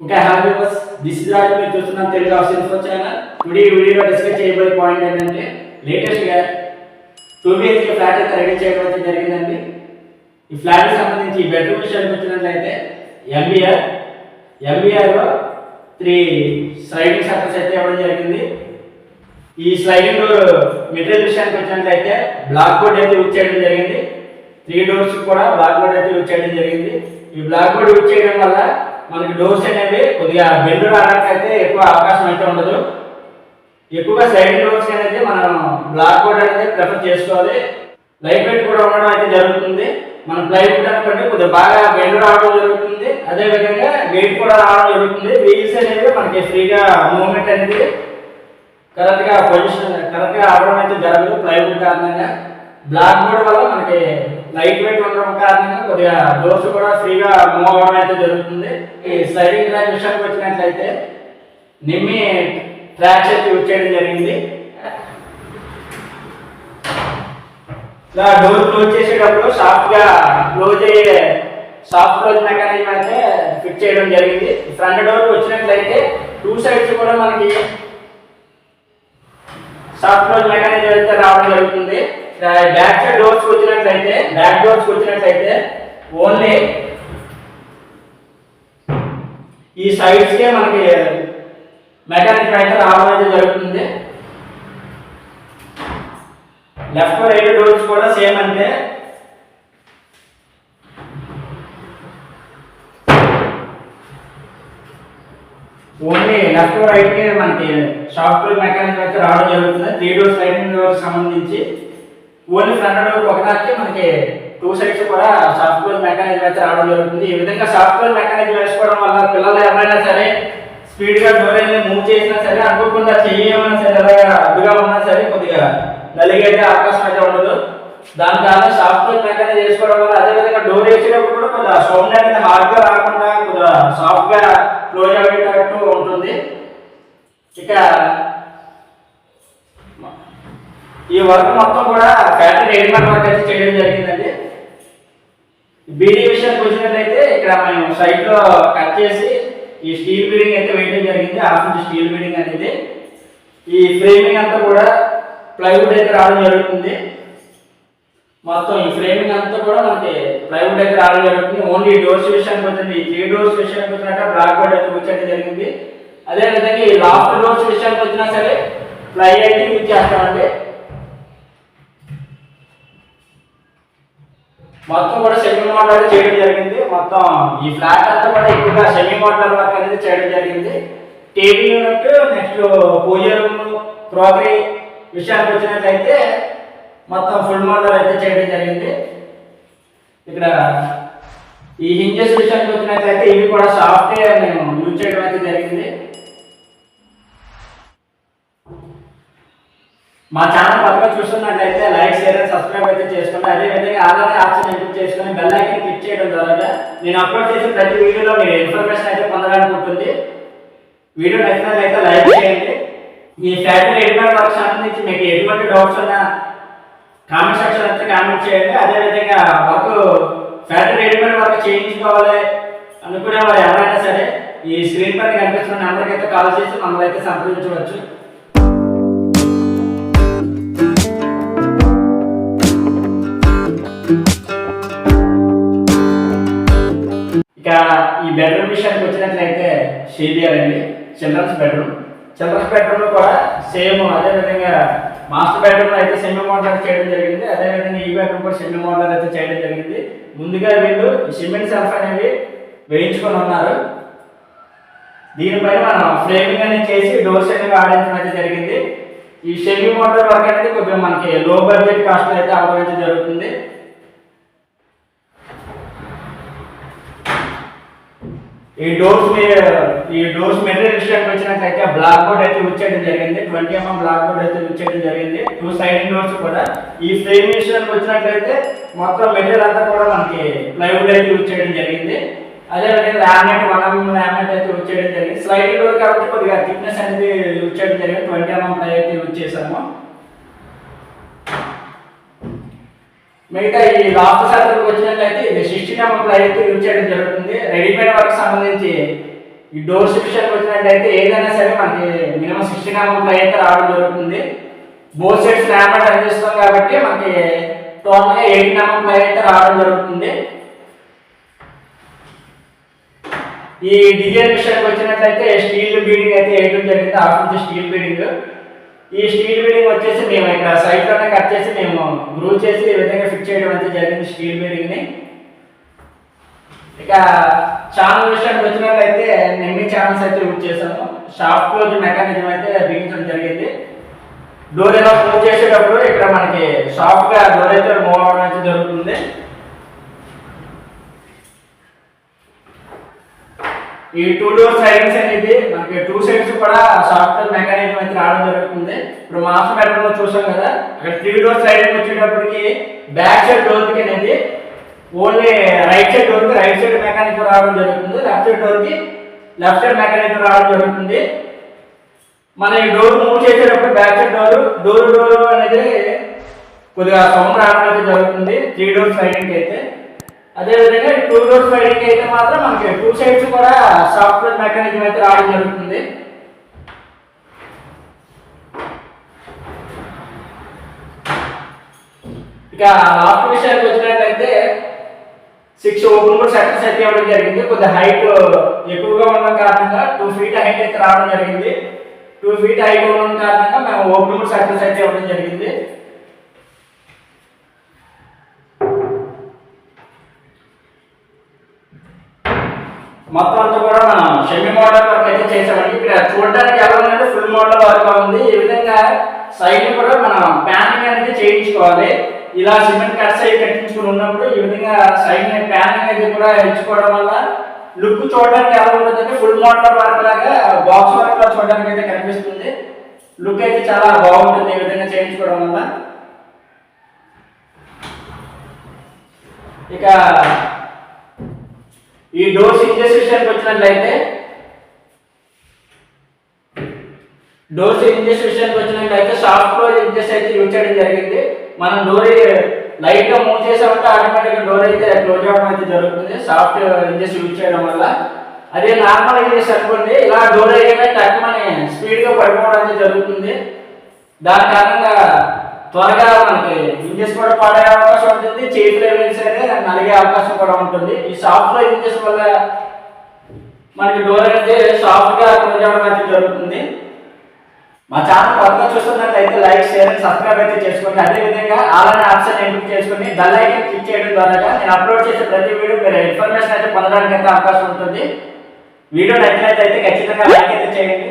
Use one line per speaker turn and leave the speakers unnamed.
Okay, hi viewers. This is Raj. మీరు చూస్తున్నారు Telugu of info channel. Today ఈ వీడియోలో డిస్కస్ చేయబోయే పాయింట్ ఏంటంటే లేటెస్ట్ గా 2 BHK ఫ్లాట్ అయితే రెడీ చేయడం అయితే జరిగిందండి. ఈ ఫ్లాట్ కి సంబంధించి బెడ్రూమ్ విషయానికి వచ్చినట్లయితే MBR లో 3 స్లైడింగ్ షట్టర్స్ అయితే ఇవ్వడం జరిగింది. ఈ స్లైడింగ్ డోర్ మెటీరియల్ విషయానికి వచ్చినట్లయితే బ్లాక్ బోర్డ్ అయితే యూజ్ చేయడం జరిగింది. 3 డోర్స్ కూడా బ్లాక్ బోర్డ్ అయితే యూజ్ చేయడం జరిగింది. ఈ బ్లాక్ బోర్డ్ యూజ్ చేయడం వల్ల మనకి డోర్స్ అనేవి కొద్దిగా బెండ్ రావడానికి అయితే ఎక్కువ అవకాశం అయితే ఉండదు. ఎక్కువగా స్లైడింగ్ డోర్స్ అనేది మనం బ్లాక్ బోర్డ్ అనేది ప్రిఫర్ చేసుకోవాలి. లైట్ వెయిట్ కూడా ఉండడం అయితే జరుగుతుంది. మనం ప్లైవుడ్ అనుకోండి కొద్దిగా బాగా బెండ్ రావడం జరుగుతుంది. అదే విధంగా వెయిట్ కూడా రావడం జరుగుతుంది. వీల్స్ అనేవి మనకి ఫ్రీగా మూవ్మెంట్ అనేది కరెక్ట్గా అవడం అయితే జరగదు ప్లైవుడ్ కారణంగా. బ్లాక్ బోర్డ్ వల్ల మనకి లైట్ వెయిట్ ఉండడం కారణంగా కొద్దిగా డోర్స్ కూడా ఫ్రీగా మూవ్ అవ్వడం అయితే జరుగుతుంది. ఈ స్లైడింగ్ ట్రాక్ విషయానికి వచ్చినట్లయితే నిమ్మి ట్రాక్స్ అయితే యూజ్ చేయడం జరిగింది. ఇలా డోర్ క్లోజ్ చేసేటప్పుడు సాఫ్ట్ క్లోజ్ మెకానిజం అయితే ఫిట్ చేయడం జరిగింది. ఫ్రంట్ డోర్ వచ్చినట్లయితే 2 సైడ్స్ కూడా మనకి సాఫ్ట్ క్లోజ్ మెకానిజం అయితే రావడం జరుగుతుంది. బ్యాక్ డోర్స్ వచ్చినట్లయితే ఓన్లీ ఈ సైడ్స్ కే మనకి మెకానిజం అయితే రావడం అయితే జరుగుతుంది. లెఫ్ట్ రైట్ డోర్స్ కూడా సేమ్ అంటే ఓన్లీ లెఫ్ట్ రైట్ కే మనకి సాఫ్ట్ క్లోజ్ మెకానిజం అయితే రావడం జరుగుతుంది. 3 డోర్ స్లైడింగ్ డోర్ సంబంధించి ఓన్లీ ఫ్రంట్ డోర్ ఒకదానికి మనకి 2 సైడ్స్ కూడా సాఫ్ట్ క్లోజ్ మెకానిజం అయితే రావడం జరుగుతుంది. ఈ విధంగా సాఫ్ట్ క్లోజ్ మెకానిజం వేసుకోవడం వల్ల పిల్లలు ఎవరైనా సరే స్పీడ్ గా డోర్ అనేది మూవ్ చేసినా సరే అనుకోకుండా చెయ్యమన్నా సరే అలాగా అడ్డుగా ఉన్నా సరే కొద్దిగా నలిగే అవకాశం అయితే ఉండదు. దాని కారణం సాఫ్ట్ క్లోజ్ మెకానిజం వేసుకోవడం వల్ల అదే విధంగా డోర్ వేసేటప్పుడు కూడా కొద్దిగా సౌండ్ అనేది హార్డ్ గా రాకుండా కొద్దిగా సాఫ్ట్ గా క్లోజ్ అయ్యేటట్టు ఉంటుంది. ఇక ఈ వర్క్ మొత్తం కూడా ఫ్యాక్టరీ రెడీమేడ్ వర్క్ అయితే చేయడం జరిగిందండి. బీడీ విషయానికి వచ్చినట్లయితే ఇక్కడ మేము సైట్ లో కట్ చేసి ఈ స్టీల్ బీడింగ్ అయితే వేయడం జరిగింది. హాఫ్ ఇంచ్ స్టీల్ బీడింగ్ అనేది. ఈ ఫ్రేమింగ్ అంతా కూడా ప్లైవుడ్ అయితే రావడం జరుగుతుంది. మొత్తం ఈ ఫ్రేమింగ్ అంతా కూడా మనకి ప్లైవుడ్ అయితే రావడం జరుగుతుంది. ఓన్లీ డోర్స్ విషయానికి వచ్చింది. ఈ 3 డోర్స్ విషయానికి వచ్చినట్టు బ్లాక్ బోర్డ్ అయితే వచ్చేయడం జరిగింది. అదే విధంగా ఈ లాఫ్ట్ డోర్స్ విషయానికి వచ్చినా సరే ప్లై అయితే యూజ్ చేస్తామండి. మొత్తం కూడా సెమీ మోడల్ చేయడం జరిగింది. మొత్తం ఈ ఫ్లాట్ అంతా కూడా ఎక్కువగా సెమీ మోడల్ వర్క్ అనేది చేయడం జరిగింది. టీవీ యూనిట్, నెక్స్ట్ పూజ రూమ్, క్రోకరీ విషయానికి వచ్చినట్లయితే మొత్తం ఫుల్ మోడల్ అయితే చేయడం జరిగింది. ఇక్కడ ఈ హింజెస్ విషయానికి వచ్చినట్లయితే ఇవి కూడా సాఫ్ట్వేర్ మేము యూజ్ చేయడం అయితే జరిగింది. మా ఛానల్ కొత్తగా చూస్తున్నట్లయితే లైక్, షేర్ అండ్ సబ్స్క్రైబ్ అయితే చేసుకోండి. అదే విధంగా అలానే ఆప్షన్ ఎంపిక చేసుకొని బెల్ ఐకాన్ క్లిక్ చేయడం ద్వారా నేను అప్లోడ్ చేసే ప్రతి వీడియోలో మీరు ఇన్ఫర్మేషన్ అయితే పొందడానికి ఉంటుంది. వీడియో నచ్చినట్లయితే లైక్ చేయండి. ఈ ఫ్యాక్టరీ రెడీమేడ్ వర్క్ సంబంధించి మీకు ఎటువంటి డౌట్స్ ఉన్నా కామెంట్ సెక్షన్ అయితే కామెంట్ చేయండి. అదేవిధంగా వర్క్ ఫ్యాక్టరీ రెడీమేడ్ వర్క్ చేయించుకోవాలి అనుకునే వారు ఎవరైనా సరే ఈ స్క్రీన్ పైన కనిపిస్తున్న నెంబర్కి అయితే కాల్ చేసి మమ్మల్ని అయితే సంప్రదించవచ్చు. ఇక ఈ బెడ్రూమ్ విషయానికి వచ్చినట్లయితే షీలియర్ అండి, చిల్డ్రన్స్ బెడ్రూమ్ లో కూడా సేమ్ అదే విధంగా మాస్టర్ బెడ్రూమ్ అయితే సెమీ మోడల్ చేయడం జరిగింది. అదే విధంగా ఈ బెడ్రూమ్ కూడా సెమీ మోడల్ అయితే చేయడం జరిగింది. ముందుగా వీళ్ళు సిమెంట్ సెల్ఫ్ అనేవి వేయించుకొని ఉన్నారు. దీనిపైన మనం ఫ్రేమింగ్ అనేది చేసి డోర్స్ అనేవి ఆడించడం అయితే జరిగింది. ఈ సెమీ మోడల్ వర్క్ అనేది కొద్దిగా మనకి లో బడ్జెట్ కాస్ట్ అయితే అవ్వడం అయితే జరుగుతుంది. ఈ డోర్స్ మెటీరియల్ విషయానికి వచ్చినట్లయితే బ్లాక్ బోర్డ్ అయితే యూజ్ చేయడం జరిగింది. 20 mm బ్లాక్ బోర్డ్ అయితే యూజ్ చేయడం జరిగింది. 2 స్లైడింగ్ డోర్స్ కూడా. ఈ ఫ్రేమ్ విషయానికి వచ్చినట్లయితే మొత్తం మెటీరియల్ అంతా కూడా మనకి ప్లైవుడ్ అయితే యూజ్ చేయడం జరిగింది. అదే విధంగా లామినేట్ అయితే యూజ్ చేయడం జరిగింది. స్లైడింగ్ డోర్ కాబట్టి కొద్దిగా థిక్నెస్ అనేది యూజ్ చేయడం జరిగింది. 20 mm ప్లై అయితే యూజ్ చేసాము. మిగతా ఈ లాఫ్ట్ షట్టర్కి వచ్చినట్లయితే ఇది 16 mm ప్లై అయితే యూజ్ చేయడం జరుగుతుంది. రెడీమేడ్ వర్క్ సంబంధించి ఈ డోర్స్ విషయానికి వచ్చినట్టయితే ఏదైనా సరే మనకి మినిమం 16 mm ప్లై అయితే రావడం జరుగుతుంది. బోత్ సైడ్స్ ర్యామ్ అందిస్తాం కాబట్టి మనకి టోటల్గా 18 mm ప్లై అయితే రావడం జరుగుతుంది. ఈ డిజైన్ విషయానికి వచ్చినట్లయితే స్టీల్ బీడింగ్ అయితే వేయడం జరిగింది. Half inch steel beading. ఈ స్టీల్ బీడింగ్ వచ్చేసి మేము ఇక్కడ సైడ్ లోనే కట్ చేసి మేము గ్రూ చేసి ఈ విధంగా ఫిక్స్ చేయడం అయితే జరిగింది స్టీల్ బీడింగ్ ని. ఇక ఛానల్ విషయానికి వచ్చినట్లయితే నెమ్మి ఛానల్స్ అయితే యూజ్ చేసాము. షాఫ్ట్ క్లోజ్ మెకానిజం అయితే బిగించడం జరిగింది. డోర్ ఏదో క్లోజ్ చేసేటప్పుడు ఇక్కడ మనకి సాఫ్ట్ గా డోర్ అయితే మూవ్ అవడం అయితే జరుగుతుంది. ఈ 2 డోర్ సైడింగ్స్ అనేది మనకి 2 సైడ్స్ కూడా సాఫ్ట్వేర్ మెకానిజం అయితే రావడం జరుగుతుంది. ఇప్పుడు మాస్టర్ బెడ్రూమ్ లో చూసాం కదా, అక్కడ 3 డోర్ సైడింగ్ వచ్చేటప్పటికి బ్యాక్ సైడ్ డోర్ కి అనేది ఓన్లీ రైట్ సైడ్ డోర్ కి రైట్ సైడ్ మెకానిజం రావడం జరుగుతుంది. లెఫ్ట్ సైడ్ డోర్ కి లెఫ్ట్ సైడ్ మెకానిజం రావడం జరుగుతుంది. మన ఈ డోర్ మూవ్ చేసేటప్పుడు బ్యాక్ సైడ్ డోర్ అనేది కొద్దిగా సౌండ్ రావడం అయితే జరుగుతుంది 3 డోర్ సైడింగ్ అయితే. అదేవిధంగా 2 డోర్ సైడింగ్ అయితే మాత్రం మనకి 2 సైడ్స్ కూడా సాఫ్ట్వేర్ మెకానిజం అయితే రావడం జరుగుతుంది. ఇక లాస్ట్ విషయానికి వచ్చినట్లయితే 6 ఓపెన్ బోర్డ్ సెటర్స్ అయితే ఇవ్వడం జరిగింది. కొద్దిగా హైట్ ఎక్కువగా ఉండడం కారణంగా 2 feet హైట్ అయితే రావడం జరిగింది. 2 feet హైట్ ఉండడం కారణంగా మేము ఓపెన్ బోర్డ్ సెటర్స్ అయితే ఇవ్వడం జరిగింది. మొత్తం అంతా కూడా మనం సెమీ మోడల్ వర్క్ అయితే చేసామండి. ఇక్కడ చూడడానికి ఎలా ఉందంటే ఫుల్ మోడల్ వర్క్ ఉంది. ఈ విధంగా సైడ్ కూడా మనం ప్యానింగ్ అనేది చేయించుకోవాలి. ఇలా సిమెంట్ కట్స్ అవి కట్టించుకుని ఉన్నప్పుడు ఈ విధంగా సైడ్ ప్యానింగ్ అనేది కూడా ఎంచుకోవడం వల్ల లుక్ చూడడానికి ఎలా ఉంటుందంటే ఫుల్ మోడల్ వర్క్ లాగా బాక్స్ వర్క్ లా చూడడానికి అయితే కనిపిస్తుంది. లుక్ అయితే చాలా బాగుంటుంది ఈ విధంగా చేయించుకోవడం వల్ల. ఇక ఈ డోర్స్ ఇంచెస్ విషయానికి వచ్చినట్లయితే సాఫ్ట్ క్లోజ్ ఇంచెస్ అయితే యూజ్ చేయడం జరిగింది. మనం డోర్ లైట్ గా మూవ్ చేసామంటే ఆటోమేటిక్ గా డోర్ అయితే క్లోజ్ అవ్వడం అయితే జరుగుతుంది సాఫ్ట్ ఇంచెస్ యూజ్ చేయడం వల్ల. అదే నార్మల్ ఇంచెస్ అనుకోండి, ఇలా డోర్ అయ్యాక టక్కుమని స్పీడ్ గా పడిపోవడం అయితే జరుగుతుంది. దాని కారణంగా త్వరగా మనకి ఇంచెస్ కూడా పడే అవకాశం ఉంటుంది, చేతిలో అయితే నలిగే అవకాశం కూడా ఉంటుంది. ఈ సాఫ్ట్ క్లోజ్ ఇంచెస్ వల్ల మనకి డోర్ అనేది సాఫ్ట్ గా క్లోజ్ అవ్వడం అయితే జరుగుతుంది. మా ఛానల్ కొత్తగా చూస్తున్నట్లయితే లైక్, షేర్ అండ్ సబ్స్క్రైబ్ అయితే చేసుకోండి. అదేవిధంగా ఆల్ అనే ఆప్షన్ ఎంపిక చేసుకుని బెల్ ఐకాన్ క్లిక్ చేయడం ద్వారా నేను అప్లోడ్ చేసే ప్రతి వీడియో మీరు ఇన్ఫర్మేషన్ అయితే పొందడానికి అయితే అవకాశం ఉంటుంది. వీడియో నచ్చినట్లయితే ఖచ్చితంగా లైక్ అయితే చేయండి.